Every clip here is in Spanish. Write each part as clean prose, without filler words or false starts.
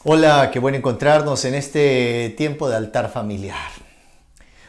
Hola, qué bueno encontrarnos en este tiempo de altar familiar.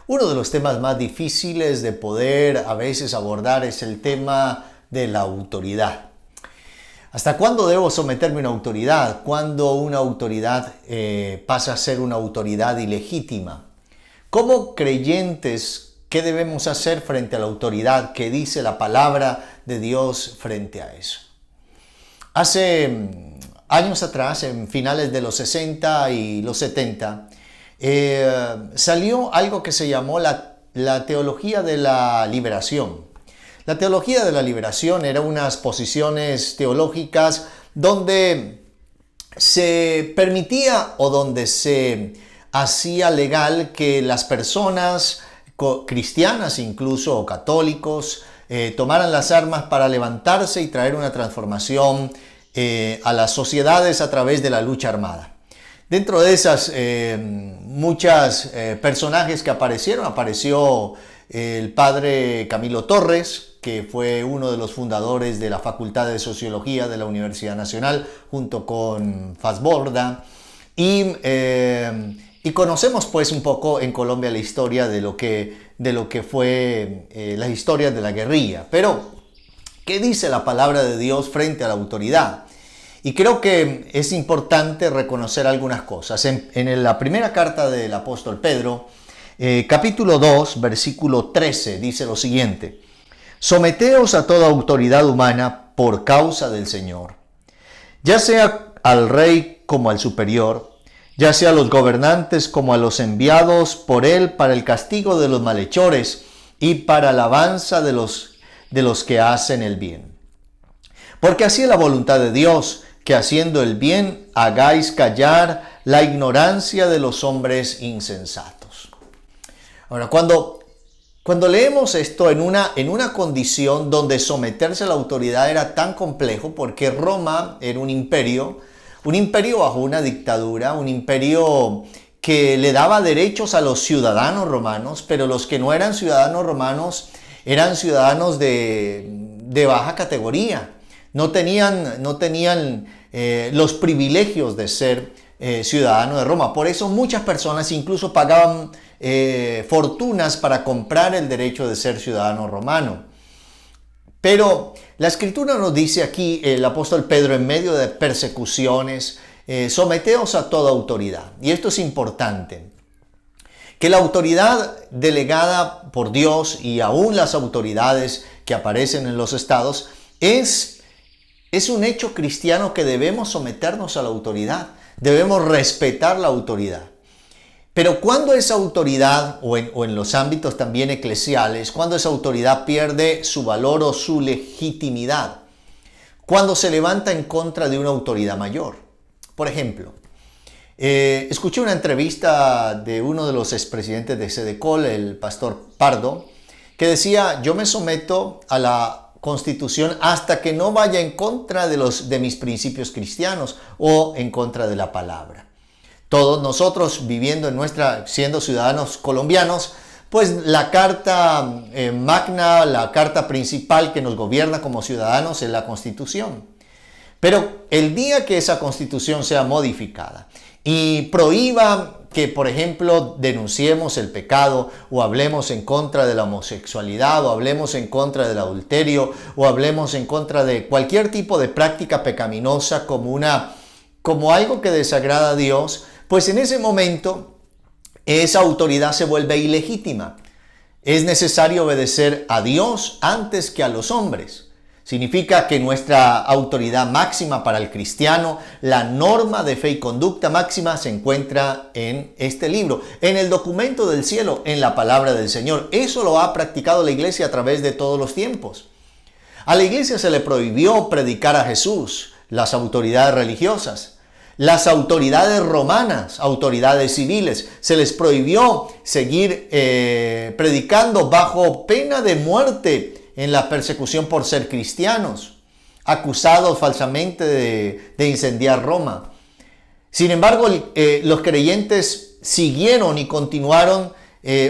Uno de los temas más difíciles de poder a veces abordar es el tema de la autoridad. ¿Hasta cuándo debo someterme a una autoridad? ¿Cuándo una autoridad pasa a ser una autoridad ilegítima? Como creyentes, ¿qué debemos hacer frente a la autoridad? ¿Qué dice la palabra de Dios frente a eso? Hace años atrás, en finales de los 60 y los 70, salió algo que se llamó la teología de la liberación. La teología de la liberación eran unas posiciones teológicas donde se permitía o donde se hacía legal que las personas cristianas incluso o católicos tomaran las armas para levantarse y traer una transformación a las sociedades a través de la lucha armada. Dentro de esas muchas personajes que apareció el padre Camilo Torres, que fue uno de los fundadores de la Facultad de Sociología de la Universidad Nacional, junto con Fassborda, y conocemos pues un poco en Colombia la historia de lo que fue las historias de la guerrilla. Pero, ¿qué dice la palabra de Dios frente a la autoridad? Y creo que es importante reconocer algunas cosas. En la primera carta del apóstol Pedro, capítulo 2, versículo 13, dice lo siguiente: someteos a toda autoridad humana por causa del Señor, ya sea al rey como al superior, ya sea a los gobernantes como a los enviados por él para el castigo de los malhechores y para alabanza de los que hacen el bien. Porque así es la voluntad de Dios, que haciendo el bien hagáis callar la ignorancia de los hombres insensatos. Ahora, cuando leemos esto en una condición donde someterse a la autoridad era tan complejo, porque Roma era un imperio bajo una dictadura, un imperio que le daba derechos a los ciudadanos romanos, pero los que no eran ciudadanos romanos eran ciudadanos de baja categoría. No tenían los privilegios de ser ciudadanos de Roma. Por eso muchas personas incluso pagaban fortunas para comprar el derecho de ser ciudadano romano. Pero la Escritura nos dice aquí, el apóstol Pedro, en medio de persecuciones, someteos a toda autoridad. Y esto es importante, que la autoridad delegada por Dios y aún las autoridades que aparecen en los estados es un hecho cristiano, que debemos someternos a la autoridad, debemos respetar la autoridad. Pero cuando esa autoridad, o en los ámbitos también eclesiales, cuando esa autoridad pierde su valor o su legitimidad, cuando se levanta en contra de una autoridad mayor. Por ejemplo, escuché una entrevista de uno de los expresidentes de SEDECOL, el pastor Pardo, que decía: yo me someto a la Constitución hasta que no vaya en contra de mis principios cristianos o en contra de la palabra. Todos nosotros siendo ciudadanos colombianos, pues la carta magna, la carta principal que nos gobierna como ciudadanos es la Constitución. Pero el día que esa Constitución sea modificada y prohíba que, por ejemplo, denunciemos el pecado, o hablemos en contra de la homosexualidad, o hablemos en contra del adulterio, o hablemos en contra de cualquier tipo de práctica pecaminosa como algo que desagrada a Dios, pues en ese momento esa autoridad se vuelve ilegítima. Es necesario obedecer a Dios antes que a los hombres. Significa que nuestra autoridad máxima para el cristiano, la norma de fe y conducta máxima, se encuentra en este libro, en el documento del cielo, en la palabra del Señor. Eso lo ha practicado la iglesia a través de todos los tiempos. A la iglesia se le prohibió predicar a Jesús, las autoridades religiosas. Las autoridades romanas, autoridades civiles, se les prohibió seguir predicando bajo pena de muerte en la persecución por ser cristianos, acusados falsamente de incendiar Roma. Sin embargo, los creyentes siguieron y continuaron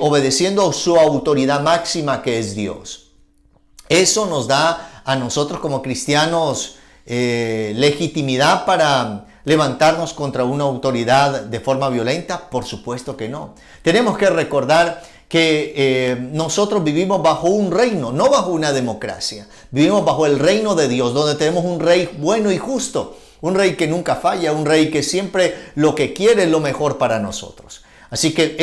obedeciendo su autoridad máxima, que es Dios. Eso nos da a nosotros como cristianos legitimidad para levantarnos contra una autoridad de forma violenta? Por supuesto que no. Tenemos que recordar que nosotros vivimos bajo un reino, no bajo una democracia. Vivimos bajo el reino de Dios, donde tenemos un rey bueno y justo, un rey que nunca falla, un rey que siempre lo que quiere es lo mejor para nosotros. Así que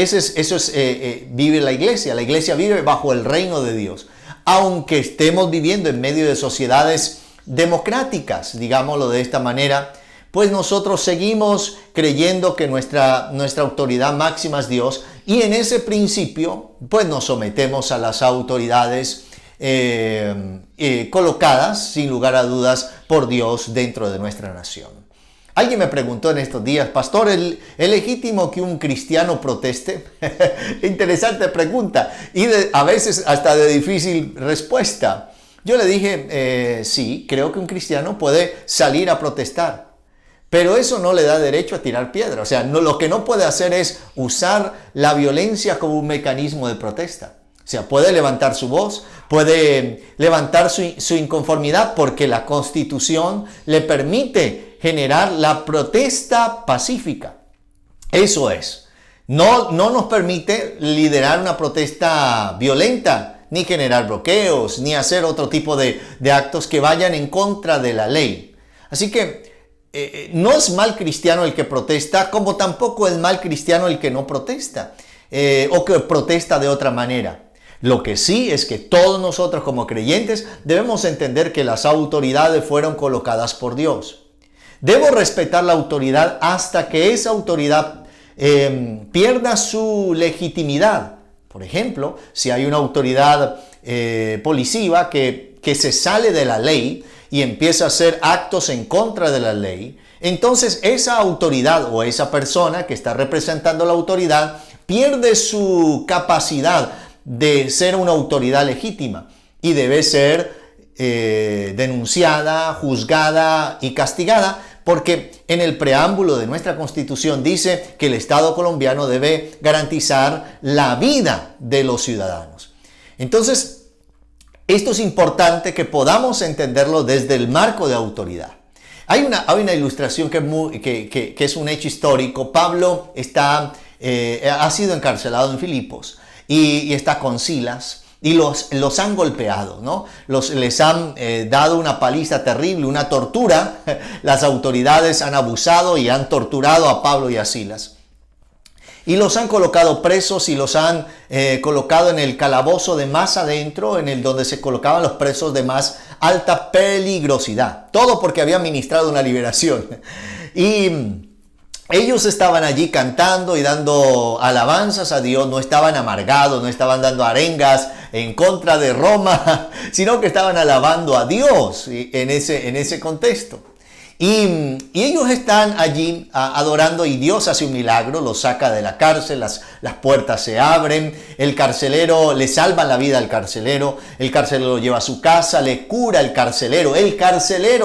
vive la iglesia. La iglesia vive bajo el reino de Dios. Aunque estemos viviendo en medio de sociedades democráticas, digámoslo de esta manera, pues nosotros seguimos creyendo que nuestra autoridad máxima es Dios, y en ese principio pues nos sometemos a las autoridades colocadas sin lugar a dudas por Dios dentro de nuestra nación. Alguien me preguntó en estos días: pastor, ¿es legítimo que un cristiano proteste? Interesante pregunta, y a veces hasta de difícil respuesta. Yo le dije, sí, creo que un cristiano puede salir a protestar, pero eso no le da derecho a tirar piedra. O sea, lo que no puede hacer es usar la violencia como un mecanismo de protesta. O sea, puede levantar su voz, puede levantar su inconformidad, porque la Constitución le permite generar la protesta pacífica. Eso es. No nos permite liderar una protesta violenta, ni generar bloqueos, ni hacer otro tipo de actos que vayan en contra de la ley. Así que no es mal cristiano el que protesta, como tampoco es mal cristiano el que no protesta, o que protesta de otra manera. Lo que sí es que todos nosotros como creyentes debemos entender que las autoridades fueron colocadas por Dios. Debo respetar la autoridad hasta que esa autoridad pierda su legitimidad. Por ejemplo, si hay una autoridad policiva que se sale de la ley y empieza a hacer actos en contra de la ley, entonces esa autoridad o esa persona que está representando la autoridad pierde su capacidad de ser una autoridad legítima y debe ser denunciada, juzgada y castigada, porque en el preámbulo de nuestra Constitución dice que el Estado colombiano debe garantizar la vida de los ciudadanos. Entonces, esto es importante que podamos entenderlo desde el marco de autoridad. Hay una ilustración que es un hecho histórico. Pablo ha sido encarcelado en Filipos y está con Silas, y los han golpeado, ¿no? Les han dado una paliza terrible, una tortura. Las autoridades han abusado y han torturado a Pablo y a Silas. Y los han colocado presos y los han colocado en el calabozo de más adentro, donde se colocaban los presos de más alta peligrosidad. Todo porque habían ministrado una liberación. Y ellos estaban allí cantando y dando alabanzas a Dios, no estaban amargados, no estaban dando arengas en contra de Roma, sino que estaban alabando a Dios en ese contexto. Y ellos están allí adorando, y Dios hace un milagro, los saca de la cárcel, las puertas se abren, el carcelero, le salvan la vida al carcelero, el carcelero lo lleva a su casa, le cura el carcelero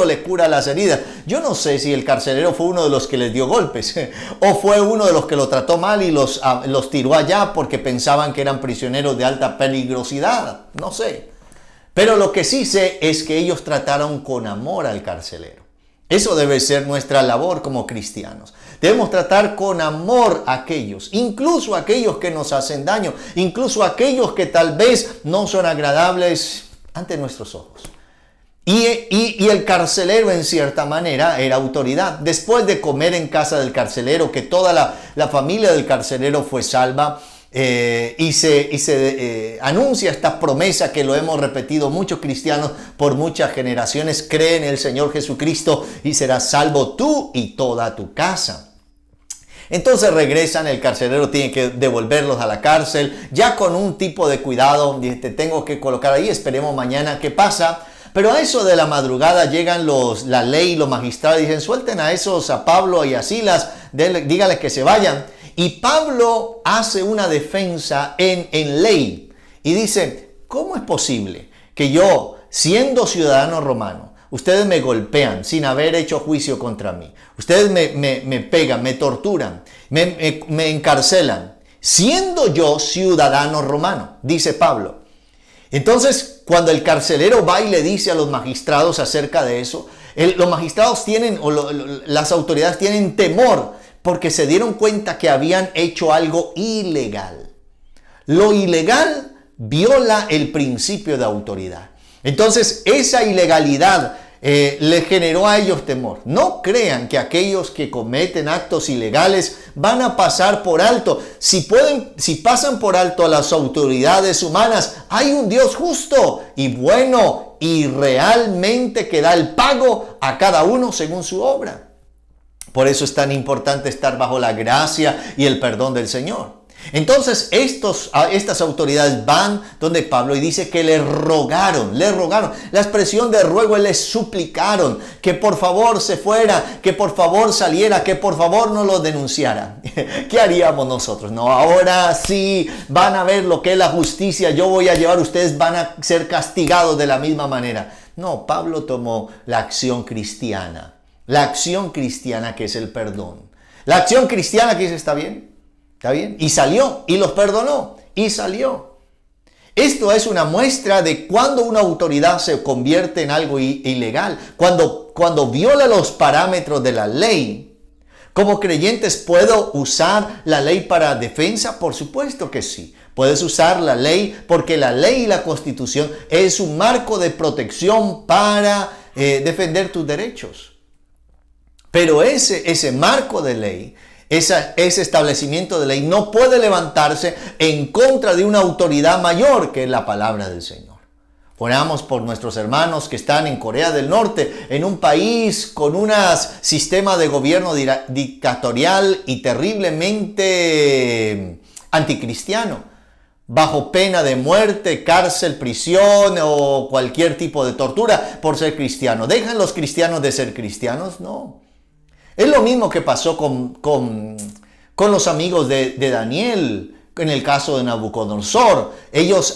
le cura las heridas. Yo no sé si el carcelero fue uno de los que les dio golpes o fue uno de los que lo trató mal y los tiró allá porque pensaban que eran prisioneros de alta peligrosidad, no sé. Pero lo que sí sé es que ellos trataron con amor al carcelero. Eso debe ser nuestra labor como cristianos. Debemos tratar con amor a aquellos, incluso a aquellos que nos hacen daño, incluso a aquellos que tal vez no son agradables ante nuestros ojos. Y el carcelero, en cierta manera, era autoridad. Después de comer en casa del carcelero, que toda la familia del carcelero fue salva, y se anuncia esta promesa que lo hemos repetido muchos cristianos por muchas generaciones: cree en el Señor Jesucristo y serás salvo tú y toda tu casa. Entonces regresan, el carcelero tiene que devolverlos a la cárcel, ya con un tipo de cuidado: te tengo que colocar ahí, esperemos mañana qué pasa. Pero a eso de la madrugada llegan la ley, los magistrados, y dicen: suelten a Pablo y a Silas, díganles que se vayan. Y Pablo hace una defensa en ley y dice: ¿cómo es posible que yo, siendo ciudadano romano, ustedes me golpean sin haber hecho juicio contra mí? Ustedes me pegan, me torturan, me encarcelan, siendo yo ciudadano romano, dice Pablo. Entonces, cuando el carcelero va y le dice a los magistrados acerca de eso, Los magistrados las autoridades tienen temor porque se dieron cuenta que habían hecho algo ilegal. Lo ilegal viola el principio de autoridad. Entonces, esa ilegalidad le generó a ellos temor. No crean que aquellos que cometen actos ilegales van a pasar por alto. Si pasan por alto a las autoridades humanas, hay un Dios justo y bueno y realmente que da el pago a cada uno según su obra. Por eso es tan importante estar bajo la gracia y el perdón del Señor. Entonces estas autoridades van donde Pablo y dice que le rogaron. La expresión de ruego es les suplicaron que por favor se fuera, que por favor saliera, que por favor no lo denunciara. ¿Qué haríamos nosotros? No, ahora sí van a ver lo que es la justicia, yo voy a llevar, ustedes van a ser castigados de la misma manera. No, Pablo tomó la acción cristiana. La acción cristiana que es el perdón. La acción cristiana que dice, ¿está bien? ¿Está bien? Y salió, y los perdonó, y salió. Esto es una muestra de cuando una autoridad se convierte en algo ilegal. Cuando viola los parámetros de la ley. Como creyentes, ¿puedo usar la ley para defensa? Por supuesto que sí. Puedes usar la ley porque la ley y la Constitución es un marco de protección para defender tus derechos. Pero ese marco de ley, ese establecimiento de ley no puede levantarse en contra de una autoridad mayor que es la palabra del Señor. Oramos por nuestros hermanos que están en Corea del Norte, en un país con un sistema de gobierno dictatorial y terriblemente anticristiano, bajo pena de muerte, cárcel, prisión o cualquier tipo de tortura por ser cristiano. ¿Dejan los cristianos de ser cristianos? No. Es lo mismo que pasó con los amigos de Daniel en el caso de Nabucodonosor.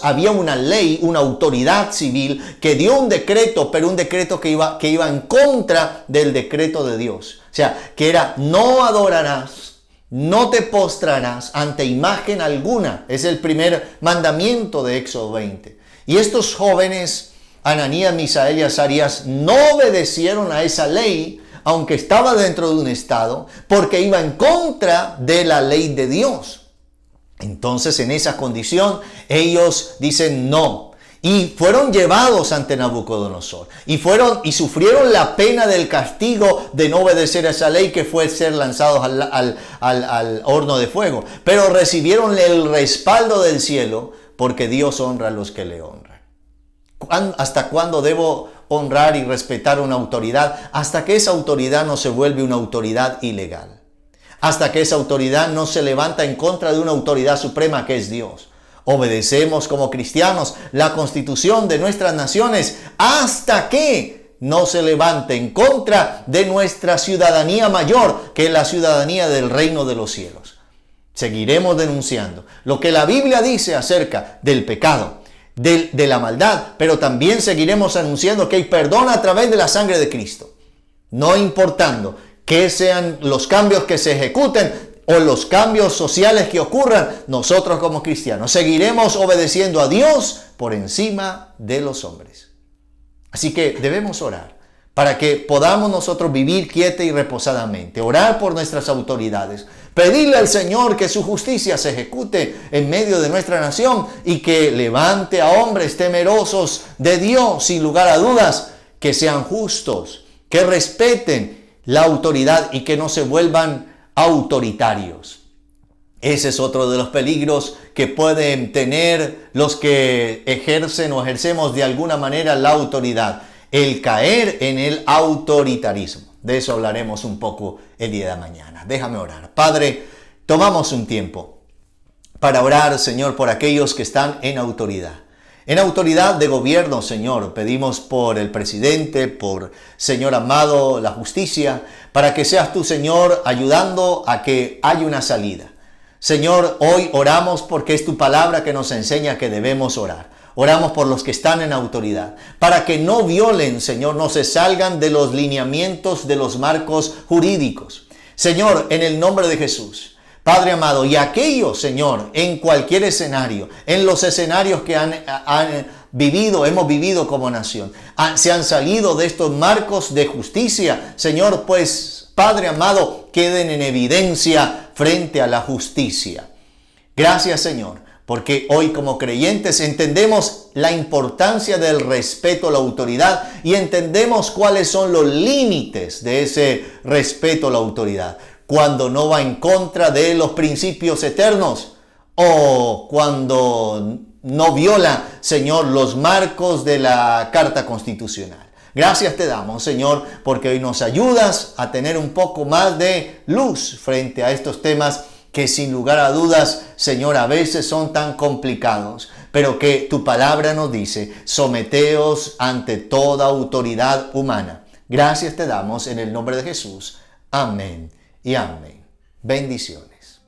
Había una ley, una autoridad civil que dio un decreto, pero un decreto que iba en contra del decreto de Dios. O sea, que era no adorarás, no te postrarás ante imagen alguna. Es el primer mandamiento de Éxodo 20. Y estos jóvenes, Ananías, Misael y Azarías, no obedecieron a esa ley, aunque estaba dentro de un estado, porque iba en contra de la ley de Dios. Entonces, en esa condición, ellos dicen no. Y fueron llevados ante Nabucodonosor. Y sufrieron la pena del castigo de no obedecer a esa ley, que fue ser lanzados al horno de fuego. Pero recibieron el respaldo del cielo, porque Dios honra a los que le honran. ¿Hasta cuándo debo honrar y respetar una autoridad? Hasta que esa autoridad no se vuelve una autoridad ilegal. Hasta que esa autoridad no se levanta en contra de una autoridad suprema que es Dios. Obedecemos como cristianos la constitución de nuestras naciones hasta que no se levante en contra de nuestra ciudadanía mayor, que es la ciudadanía del reino de los cielos. Seguiremos denunciando lo que la Biblia dice acerca del pecado, de la maldad, pero también seguiremos anunciando que hay perdón a través de la sangre de Cristo. No importando que sean los cambios que se ejecuten o los cambios sociales que ocurran, nosotros como cristianos seguiremos obedeciendo a Dios por encima de los hombres. Así que debemos orar para que podamos nosotros vivir quieta y reposadamente, orar por nuestras autoridades, pedirle al Señor que su justicia se ejecute en medio de nuestra nación y que levante a hombres temerosos de Dios, sin lugar a dudas, que sean justos, que respeten la autoridad y que no se vuelvan autoritarios. Ese es otro de los peligros que pueden tener los que ejercen o ejercemos de alguna manera la autoridad, el caer en el autoritarismo. De eso hablaremos un poco el día de mañana. Déjame orar. Padre, tomamos un tiempo para orar, Señor, por aquellos que están en autoridad. En autoridad de gobierno, Señor, pedimos por el presidente, por, Señor amado, la justicia, para que seas tú, Señor, ayudando a que haya una salida. Señor, hoy oramos porque es tu palabra que nos enseña que debemos orar. Oramos por los que están en autoridad, para que no violen, Señor, no se salgan de los lineamientos de los marcos jurídicos. Señor, en el nombre de Jesús, Padre amado, y aquellos, Señor, en cualquier escenario, en los escenarios que han hemos vivido como nación. Se han salido de estos marcos de justicia. Señor, pues, Padre amado, queden en evidencia frente a la justicia. Gracias, Señor, porque hoy como creyentes entendemos la importancia del respeto a la autoridad y entendemos cuáles son los límites de ese respeto a la autoridad. Cuando no va en contra de los principios eternos o cuando no viola, Señor, los marcos de la Carta Constitucional. Gracias te damos, Señor, porque hoy nos ayudas a tener un poco más de luz frente a estos temas que sin lugar a dudas, Señor, a veces son tan complicados, pero que tu palabra nos dice, someteos ante toda autoridad humana. Gracias te damos en el nombre de Jesús. Amén y amén. Bendiciones.